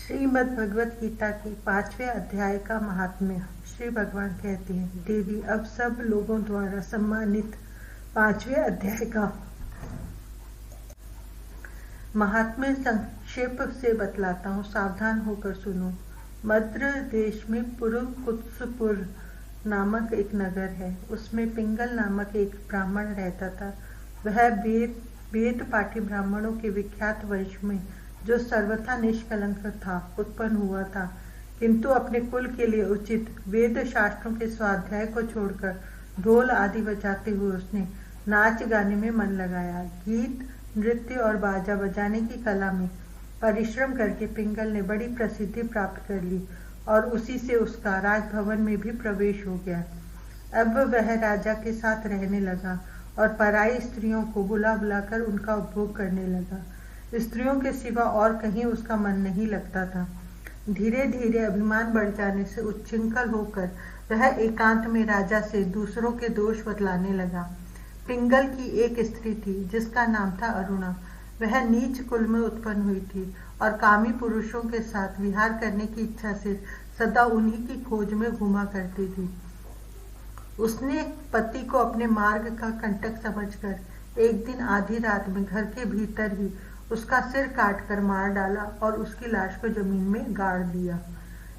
श्रीमद् भगवत गीता की 5वें अध्याय का महात्म्य। श्री भगवान कहते हैं, देवी अब सब लोगों द्वारा सम्मानित 5वें अध्याय का महात्म्य संक्षेप से बतलाता हूँ, सावधान होकर सुनो। मद्र देश में पुरुकुत्सपुर नामक एक नगर है। उसमें पिंगल नामक एक ब्राह्मण रहता था। वह वेद पाठी ब्राह्मणों के विख्यात वंश में, जो सर्वथा निष्कलंक था, उत्पन्न हुआ था। किंतु अपने कुल के लिए उचित वेद शास्त्रों के स्वाध्याय को छोड़कर ढोल आदि बजाते हुए उसने नाच गाने में मन लगाया। गीत, नृत्य और बाजा बजाने की कला में परिश्रम करके पिंगल ने बड़ी प्रसिद्धि प्राप्त कर ली और उसी से उसका राजभवन में भी प्रवेश हो गया। अब वह राजा के साथ रहने लगा और पराई स्त्रियों को बुला बुलाकर उनका उपभोग करने लगा। स्त्रियों के सिवा और कहीं उसका मन नहीं लगता था। धीरे धीरे अभिमान बढ़ जाने से उच्छृंखल होकर वह एकांत में राजा से दूसरों के दोष बतलाने लगा। पिंगल की एक स्त्री थी जिसका नाम था अरुणा। वह नीच कुल में उत्पन्न हुई थी और कामी पुरुषों के साथ विहार करने की इच्छा से सदा उन्हीं की खोज में घूमा करती थी। उसने पति को अपने मार्ग का कंटक समझकर एक दिन आधी रात में घर के भीतर ही उसका सिर काटकर मार डाला और उसकी लाश को जमीन में गाड़ दिया।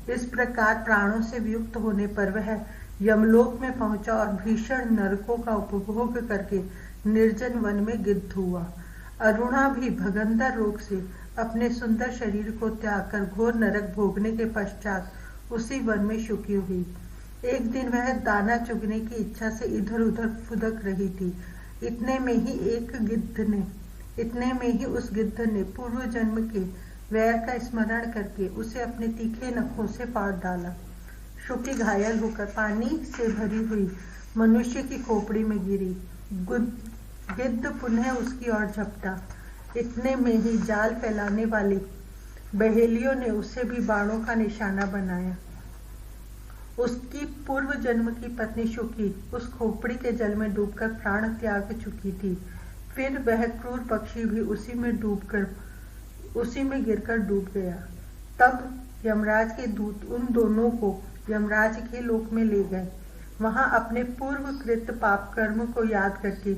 इस प्रकार प्राणों से वियुक्त होने पर वह यमलोक में पहुंचा और भीषण नरकों का उपभोग करके निर्जन वन में गिद्ध हुआ। अरुणा भी भगंदर रोग से अपने सुंदर शरीर को त्याग कर घोर नरक भोगने के पश्चात उसी वन में शुकी हुई। एक दिन वह दाना चुगने की इच्छा से इधर उधर फुदक रही थी। इतने में ही उस गिद्ध ने पूर्व जन्म के वैर का स्मरण करके उसे अपने तीखे नखों से फाड़ डाला। शुकी घायल होकर पानी से भरी हुई मनुष्य की खोपड़ी में गिरी। गिद्ध पुनः उसकी ओर झपटा। इतने में ही जाल फैलाने वाले बहेलियों ने उसे भी बाणों का निशाना बनाया। उसकी पूर्व जन्म की पत्नी शुकी उस खोपड़ी के जल में डूबकर प्राण त्याग चुकी थी। फिर वह क्रूर पक्षी भी उसी में गिरकर डूब गया। तब यमराज के दूत उन दोनों को यमराज के लोक में ले गए। वहां अपने पूर्वकृत पाप कर्म को याद करके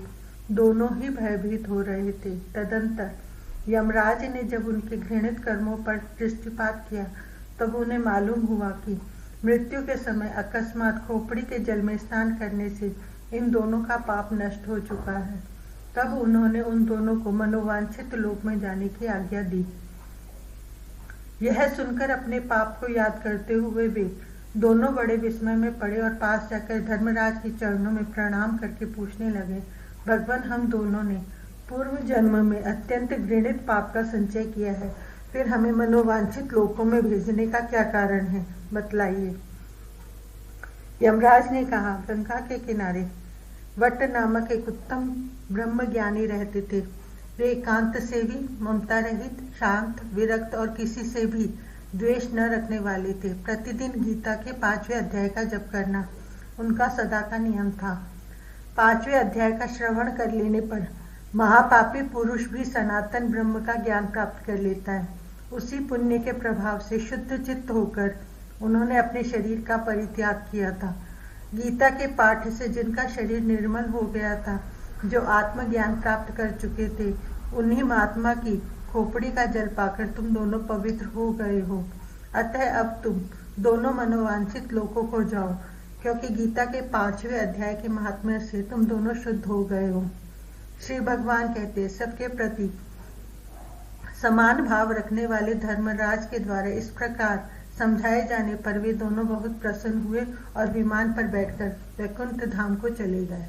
दोनों ही भयभीत हो रहे थे। तदंतर यमराज ने जब उनके घृणित कर्मों पर दृष्टिपात किया तब उन्हें मालूम हुआ कि मृत्यु के समय अकस्मात खोपड़ी के जल में स्नान करने से इन दोनों का पाप नष्ट हो चुका है। तब उन्होंने उन दोनों को मनोवांछित लोक में जाने की आज्ञा दी। यह सुनकर अपने पाप को याद करते हुए वे दोनों बड़े विस्मय में पड़े और पास जाकर धर्मराज के चरणों में प्रणाम करके पूछने लगे, भगवान, हम दोनों ने पूर्व जन्म में अत्यंत घृणित पाप का संचय किया है, फिर हमें मनोवांछित लोकों में भेजने का क्या कारण है, बतलाइए। यमराज ने कहा, गंगा के किनारे वट नामक एक उत्तम ब्रह्मज्ञानी रहते थे। वे एकांत सेवी, ममता रहित, शांत, विरक्त और किसी से भी द्वेष न रखने वाले थे। प्रतिदिन गीता के 5वें अध्याय का जप करना उनका सदा का नियम था। 5वें अध्याय का श्रवण कर लेने पर महापापी पुरुष भी सनातन ब्रह्म का ज्ञान प्राप्त कर लेता है। उसी पुण्य के प्रभाव से शुद्ध चित्त होकर उन्होंने अपने शरीर का परित्याग किया था। गीता के पाठ से जिनका शरीर निर्मल हो गया था, जो आत्मज्ञान प्राप्त कर चुके थे, उन्हीं महात्मा की खोपड़ी का जल पाकर तुम दोनों पवित्र हो गए हो। अतः अब तुम दोनों मनोवांछित लोकों को जाओ, क्योंकि गीता के 5वें अध्याय के महात्म्य से तुम दोनों शुद्ध हो गए हो। श्री भगवान कहते, सबके प्रति समान भाव रखने वाले धर्मराज के द्वारा इस प्रकार समझाए जाने पर वे दोनों बहुत प्रसन्न हुए और विमान पर बैठकर वैकुंठ धाम को चले गए।